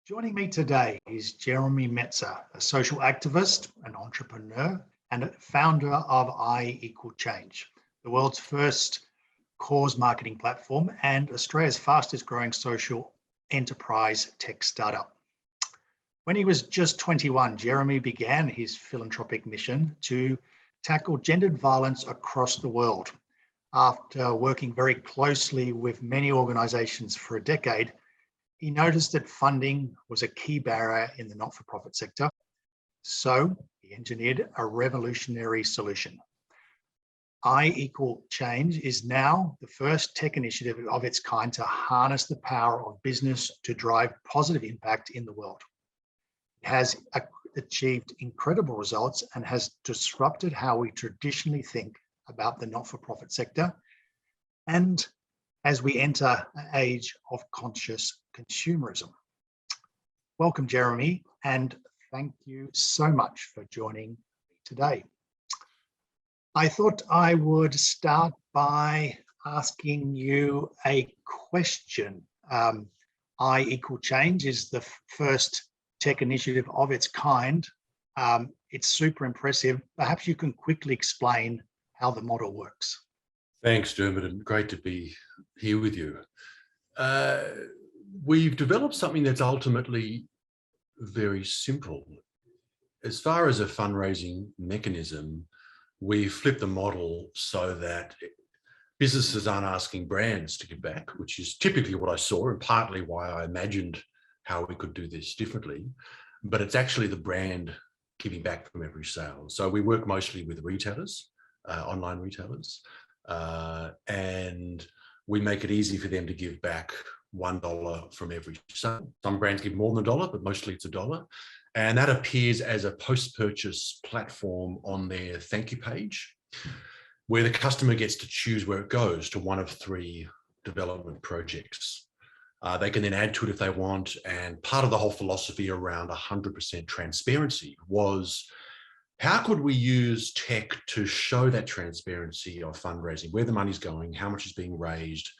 Joining me today is Jeremy Meltzer, a social activist, an entrepreneur, and a founder of I Equal Change, the world's first cause marketing platform and Australia's fastest growing social enterprise tech startup. When he was just 21, Jeremy began his philanthropic mission to tackle gendered violence across the world. After working very closely with many organizations for a decade, he noticed that funding was a key barrier in the not-for-profit sector, so he engineered a revolutionary solution. I Equal Change is now the first tech initiative of its kind to harness the power of business to drive positive impact in the world. It has achieved incredible results and has disrupted how we traditionally think about the not-for-profit sector, and as we enter an age of conscious consumerism. Welcome, Jeremy, and thank you so much for joining me today. I thought I would start by asking you a question. I Equal Change is the first tech initiative of its kind. It's super impressive. Perhaps you can quickly explain how the model works. Thanks, Dermot, and great to be here with you. We've developed something that's ultimately very simple. As far as a fundraising mechanism, we flipped the model so that businesses aren't asking brands to give back, which is typically what I saw and partly why I imagined how we could do this differently, but it's actually the brand giving back from every sale. So we work mostly with retailers, online retailers, and we make it easy for them to give back $1 from every sale. Some brands give more than $1, but mostly it's $1. And that appears as a post-purchase platform on their thank you page, where the customer gets to choose where it goes to one of 3 development projects. They can then add to it if they want. And part of the whole philosophy around 100% transparency was, how could we use tech to show that transparency of fundraising, where the money's going, how much is being raised,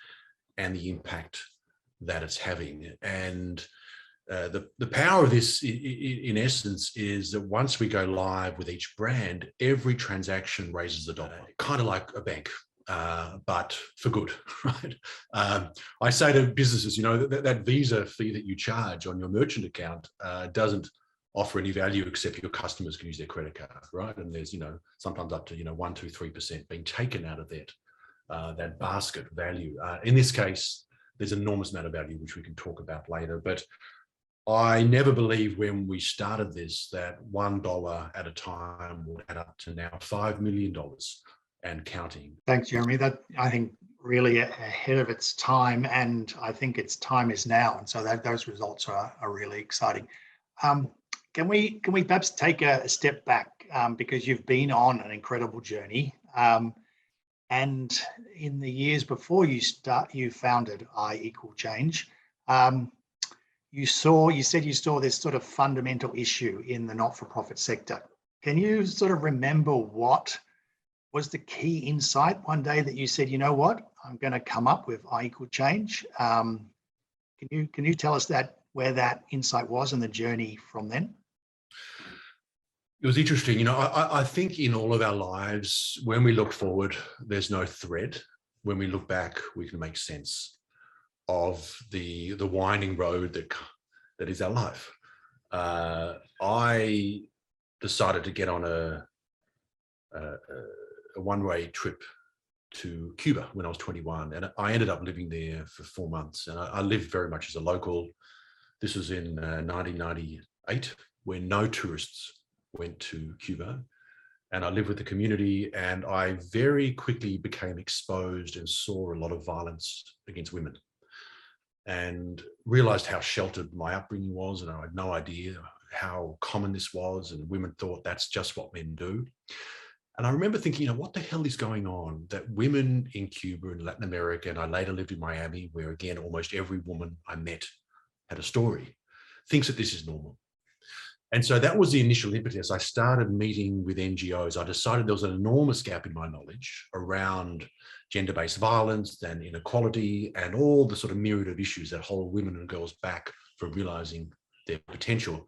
and the impact that it's having? And the power of this, in essence, is that once we go live with each brand, every transaction raises $1, kind of like a bank, but for good, right? I say to businesses, you know, that Visa fee that you charge on your merchant account doesn't offer any value except your customers can use their credit card, right? And there's, you know, sometimes up to, 1, 2, 3% being taken out of that basket value. In this case, there's an enormous amount of value, which we can talk about later. But I never believed when we started this that $1 at a time would add up to now $5 million and counting. Thanks, Jeremy. That, I think, really ahead of its time, and I think its time is now. And so those results are really exciting. Can we perhaps take a step back, because you've been on an incredible journey, and in the years before you founded I Equal Change, you said you saw this sort of fundamental issue in the not-for-profit sector. Can you sort of remember what was the key insight one day that you said, you know what, I'm going to come up with I Equal Change? Can you tell us where that insight was and the journey from then? It was interesting. You know, I think in all of our lives, when we look forward, there's no thread. When we look back, we can make sense of the winding road that is our life. I decided to get on a one-way trip to Cuba when I was 21, and I ended up living there for 4 months. And I lived very much as a local. This was in 1998, when no tourists went to Cuba, and I lived with the community, and I very quickly became exposed and saw a lot of violence against women, and realized how sheltered my upbringing was, and I had no idea how common this was, and women thought that's just what men do. And I remember thinking, what the hell is going on that women in Cuba and Latin America, and I later lived in Miami, where again, almost every woman I met had a story, thinks that this is normal. And so that was the initial impetus. I started meeting with NGOs. I decided there was an enormous gap in my knowledge around gender-based violence and inequality and all the sort of myriad of issues that hold women and girls back from realizing their potential.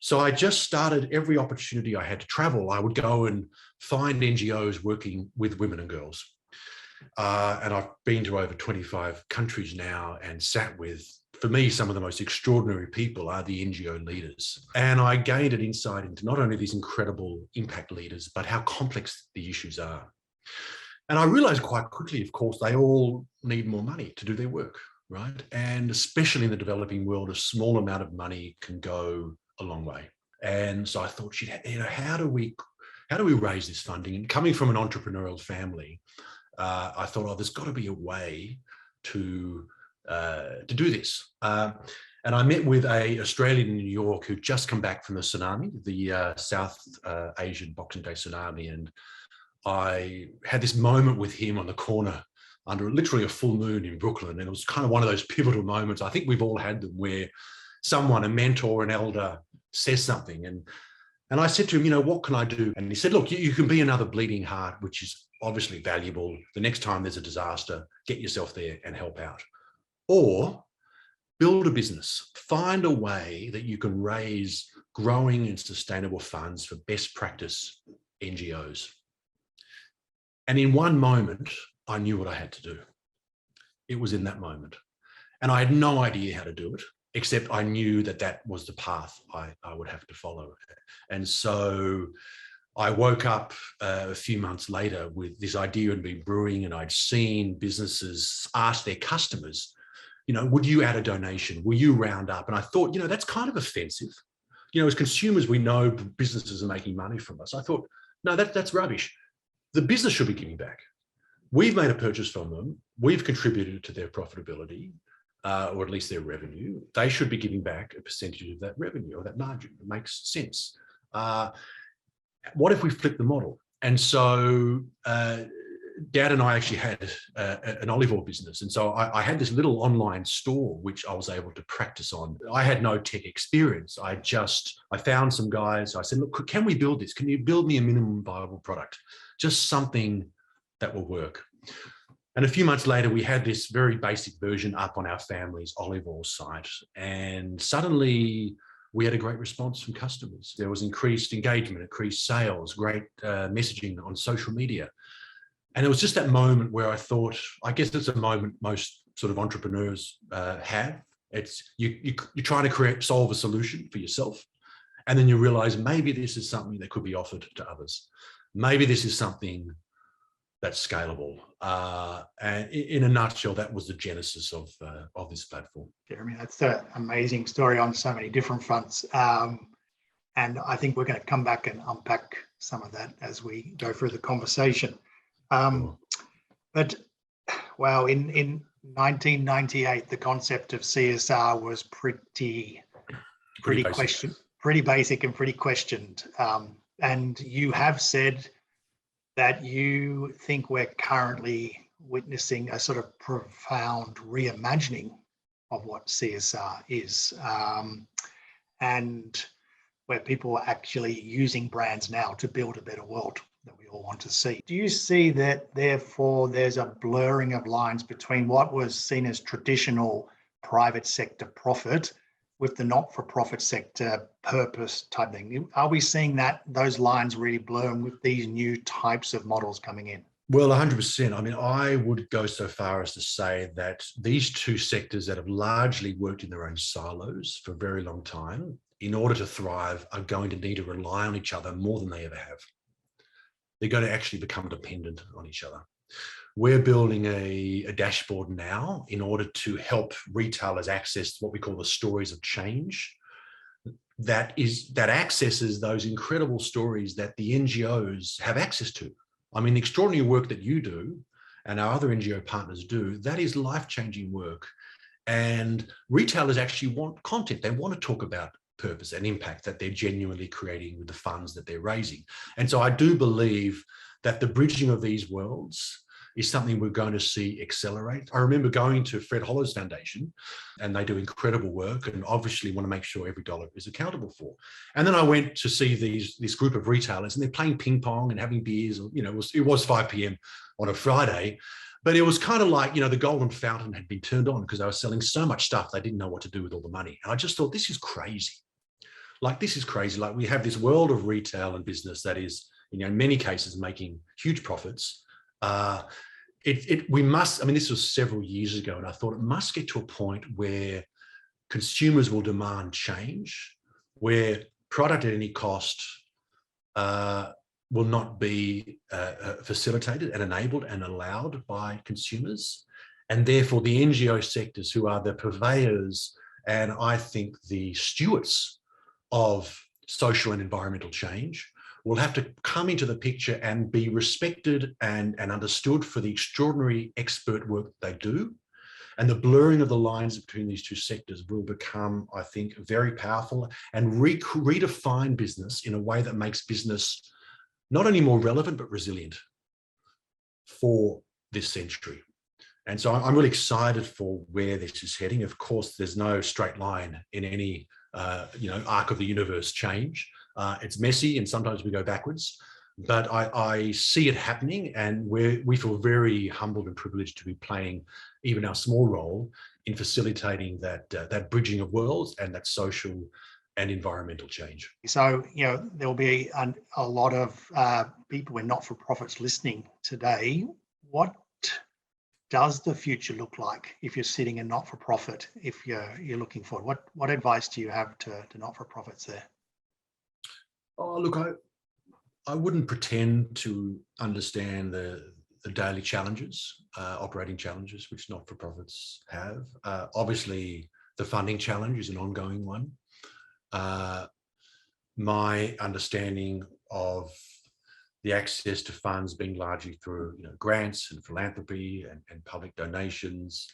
So I just started every opportunity I had to travel. I would go and find NGOs working with women and girls. And I've been to over 25 countries now and sat with, for me, some of the most extraordinary people are the NGO leaders. And I gained an insight into not only these incredible impact leaders, but how complex the issues are. And I realized quite quickly, of course, they all need more money to do their work, right? And especially in the developing world, a small amount of money can go a long way. And so I thought, how do we raise this funding? And coming from an entrepreneurial family, I thought, oh, there's got to be a way to do this. And I met with an Australian in New York who'd just come back from the tsunami, the South Asian Boxing Day tsunami. And I had this moment with him on the corner under literally a full moon in Brooklyn. And it was kind of one of those pivotal moments. I think we've all had them where someone, a mentor, an elder says something. And I said to him, what can I do? And he said, look, you can be another bleeding heart, which is obviously valuable. The next time there's a disaster, get yourself there and help out. Or build a business, find a way that you can raise growing and sustainable funds for best practice NGOs. And in one moment, I knew what I had to do. It was in that moment. And I had no idea how to do it, except I knew that that was the path I would have to follow. And so I woke up a few months later with this idea had been brewing, and I'd seen businesses ask their customers, would you add a donation? Will you round up? And I thought, that's kind of offensive. As consumers, we know businesses are making money from us. I thought, no, that's rubbish. The business should be giving back. We've made a purchase from them. We've contributed to their profitability, or at least their revenue. They should be giving back a percentage of that revenue or that margin. It makes sense. What if we flip the model? And so Dad and I actually had an olive oil business. And so I had this little online store, which I was able to practice on. I had no tech experience. I found some guys. I said, look, can we build this? Can you build me a minimum viable product? Just something that will work. And a few months later, we had this very basic version up on our family's olive oil site. And suddenly we had a great response from customers. There was increased engagement, increased sales, great messaging on social media. And it was just that moment where I thought, I guess it's a moment most sort of entrepreneurs have. It's you're trying to solve a solution for yourself. And then you realize maybe this is something that could be offered to others. Maybe this is something that's scalable. And in a nutshell, that was the genesis of this platform. Jeremy, that's an amazing story on so many different fronts. And I think we're going to come back and unpack some of that as we go through the conversation. But wow, in 1998, the concept of CSR was pretty basic and pretty questioned. And you have said that you think we're currently witnessing a sort of profound reimagining of what CSR is, and where people are actually using brands now to build a better world that we all want to see. Do you see that, therefore, there's a blurring of lines between what was seen as traditional private sector profit with the not-for-profit sector purpose type thing? Are we seeing that those lines really blurring with these new types of models coming in? Well, 100%. I mean, I would go so far as to say that these two sectors that have largely worked in their own silos for a very long time, in order to thrive, are going to need to rely on each other more than they ever have. They're going to actually become dependent on each other. We're building a dashboard now in order to help retailers access what we call the stories of change. That accesses those incredible stories that the NGOs have access to. I mean, the extraordinary work that you do and our other NGO partners do, that is life-changing work. And retailers actually want content. They want to talk about purpose and impact that they're genuinely creating with the funds that they're raising. And so I do believe that the bridging of these worlds is something we're going to see accelerate. I remember going to Fred Hollow's Foundation, and they do incredible work and obviously want to make sure every dollar is accountable for. And then I went to see this group of retailers, and they're playing ping pong and having beers. It was 5 p.m. on a Friday, But it was kind of like, the golden fountain had been turned on because they were selling so much stuff they didn't know what to do with all the money. And I just thought, this is crazy. This is crazy. We have this world of retail and business that is, in many cases, making huge profits. We must, this was several years ago, and I thought it must get to a point where consumers will demand change, where product at any cost will not be facilitated and enabled and allowed by consumers. And therefore the NGO sectors, who are the purveyors and I think the stewards of social and environmental change, will have to come into the picture and be respected and understood for the extraordinary expert work they do. And the blurring of the lines between these two sectors will become, I think, very powerful and redefine business in a way that makes business not only more relevant, but resilient for this century. And so I'm really excited for where this is heading. Of course, there's no straight line in any arc of the universe change. It's messy and sometimes we go backwards, but I see it happening, and we feel very humbled and privileged to be playing even our small role in facilitating that bridging of worlds and that social and environmental change. So, there'll be a lot of people in not-for-profits listening today. What does the future look like if you're sitting in not-for-profit, if you're looking forward? What advice do you have to not-for-profits there? Oh, look, I wouldn't pretend to understand the daily challenges, operating challenges, which not-for-profits have. Obviously, the funding challenge is an ongoing one. My understanding of the access to funds being largely through grants and philanthropy and public donations,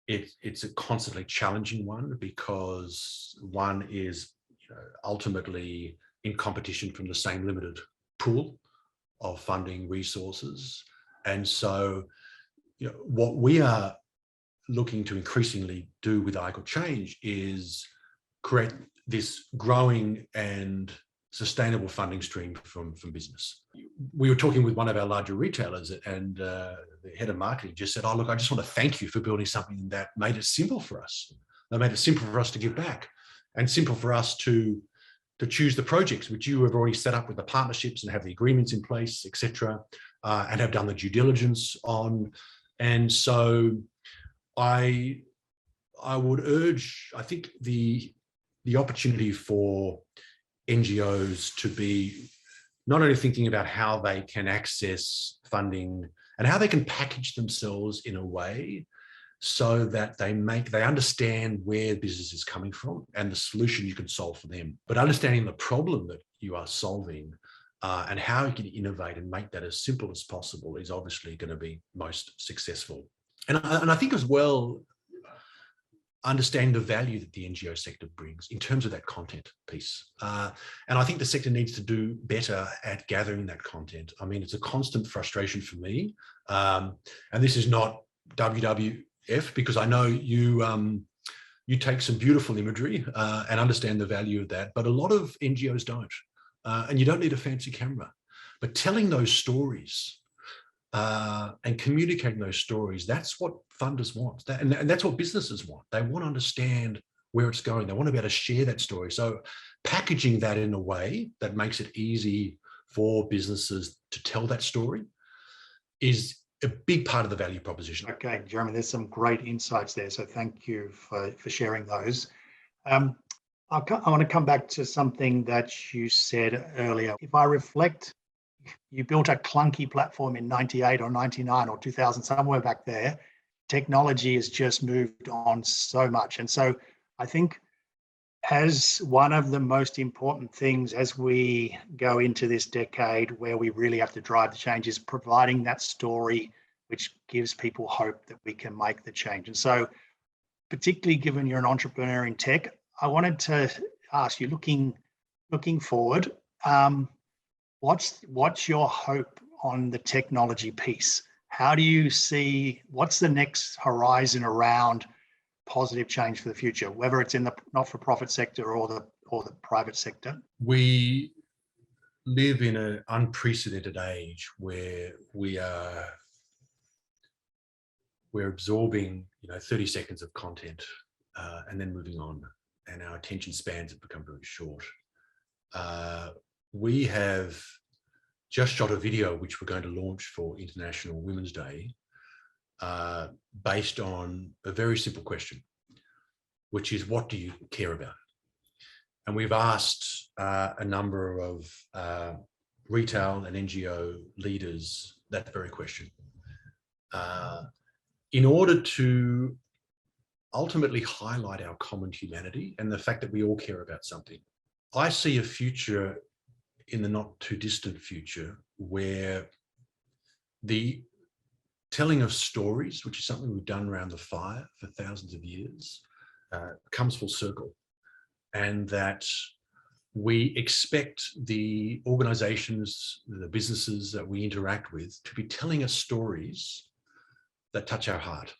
it's a constantly challenging one, because one is ultimately in competition from the same limited pool of funding resources. And so what we are looking to increasingly do with ICO Change is create this growing and sustainable funding stream from business. We were talking with one of our larger retailers, and the head of marketing just said, "Oh, look, I just want to thank you for building something that made it simple for us. That made it simple for us to give back, and simple for us to choose the projects which you have already set up with the partnerships and have the agreements in place, etc., and have done the due diligence on." And so I would urge, I think the opportunity for NGOs to be not only thinking about how they can access funding and how they can package themselves in a way so that they understand where business is coming from and the solution you can solve for them, but understanding the problem that you are solving and how you can innovate and make that as simple as possible is obviously going to be most successful. And I think as well, understanding the value that the NGO sector brings in terms of that content piece. And I think the sector needs to do better at gathering that content. It's a constant frustration for me. And this is not WWF, because I know you take some beautiful imagery and understand the value of that, but a lot of NGOs don't. And you don't need a fancy camera, but telling those stories and communicating those stories, that's what funders want. And that's what businesses want. They want to understand where it's going. They want to be able to share that story. So packaging that in a way that makes it easy for businesses to tell that story is a big part of the value proposition. Okay, Jeremy, there's some great insights there. So thank you for sharing those. I want to come back to something that you said earlier. If I reflect, you built a clunky platform in 98 or 99 or 2000, somewhere back there. Technology has just moved on so much. And so I think as one of the most important things as we go into this decade where we really have to drive the change is providing that story which gives people hope that we can make the change. And so particularly given you're an entrepreneur in tech, I wanted to ask you, looking forward, what's your hope on the technology piece? How do you see, what's the next horizon around positive change for the future, whether it's in the not-for-profit sector or the private sector? We live in an unprecedented age where we are we're absorbing, 30 seconds of content and then moving on, and our attention spans have become very short. We have just shot a video which we're going to launch for International Women's Day, based on a very simple question, which is, what do you care about? And we've asked a number of retail and NGO leaders that very question, in order to ultimately highlight our common humanity and the fact that we all care about something. I see a future in the not too distant future where the telling of stories, which is something we've done around the fire for thousands of years, comes full circle, and that we expect the organizations, the businesses that we interact with to be telling us stories that touch our heart,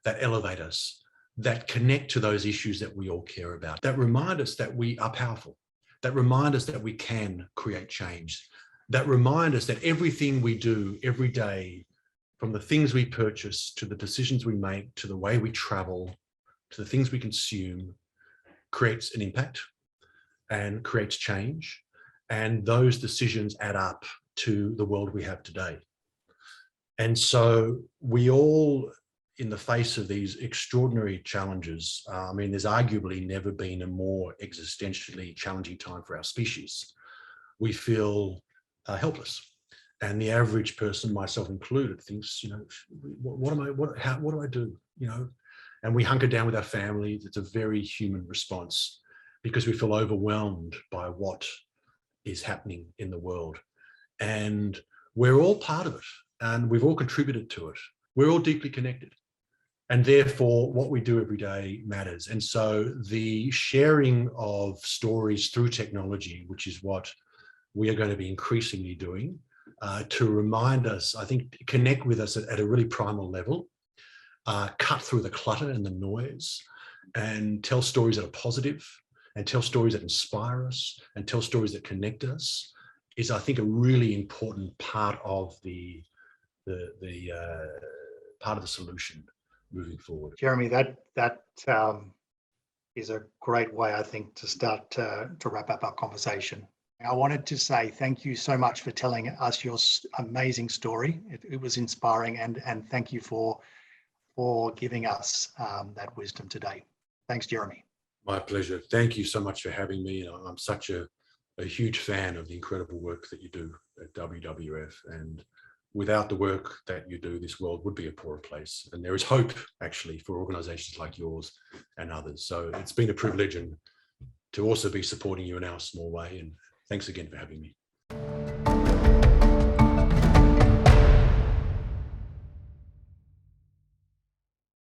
that elevate us, that connect to those issues that we all care about, that remind us that we are powerful, that remind us that we can create change, that remind us that everything we do every day, from the things we purchase, to the decisions we make, to the way we travel, to the things we consume, creates an impact and creates change. And those decisions add up to the world we have today. And so we all, in the face of these extraordinary challenges, there's arguably never been a more existentially challenging time for our species. We feel helpless. And the average person, myself included, thinks, what do I do? And we hunker down with our families. It's a very human response because we feel overwhelmed by what is happening in the world. And we're all part of it, and we've all contributed to it. We're all deeply connected. And therefore, what we do every day matters. And so the sharing of stories through technology, which is what we are going to be increasingly doing, to remind us, I think, connect with us at a really primal level, cut through the clutter and the noise, and tell stories that are positive, and tell stories that inspire us, and tell stories that connect us, is, I think, a really important part of the solution moving forward. Jeremy, that is a great way, I think, to start to wrap up our conversation. I wanted to say thank you so much for telling us your amazing story. It was inspiring, and thank you for giving us that wisdom today. Thanks, Jeremy. My pleasure. Thank you so much for having me. I'm such a huge fan of the incredible work that you do at WWF, and without the work that you do, this world would be a poorer place. And there is hope, actually, for organizations like yours and others. So it's been a privilege, and to also be supporting you in our small way. And thanks again for having me.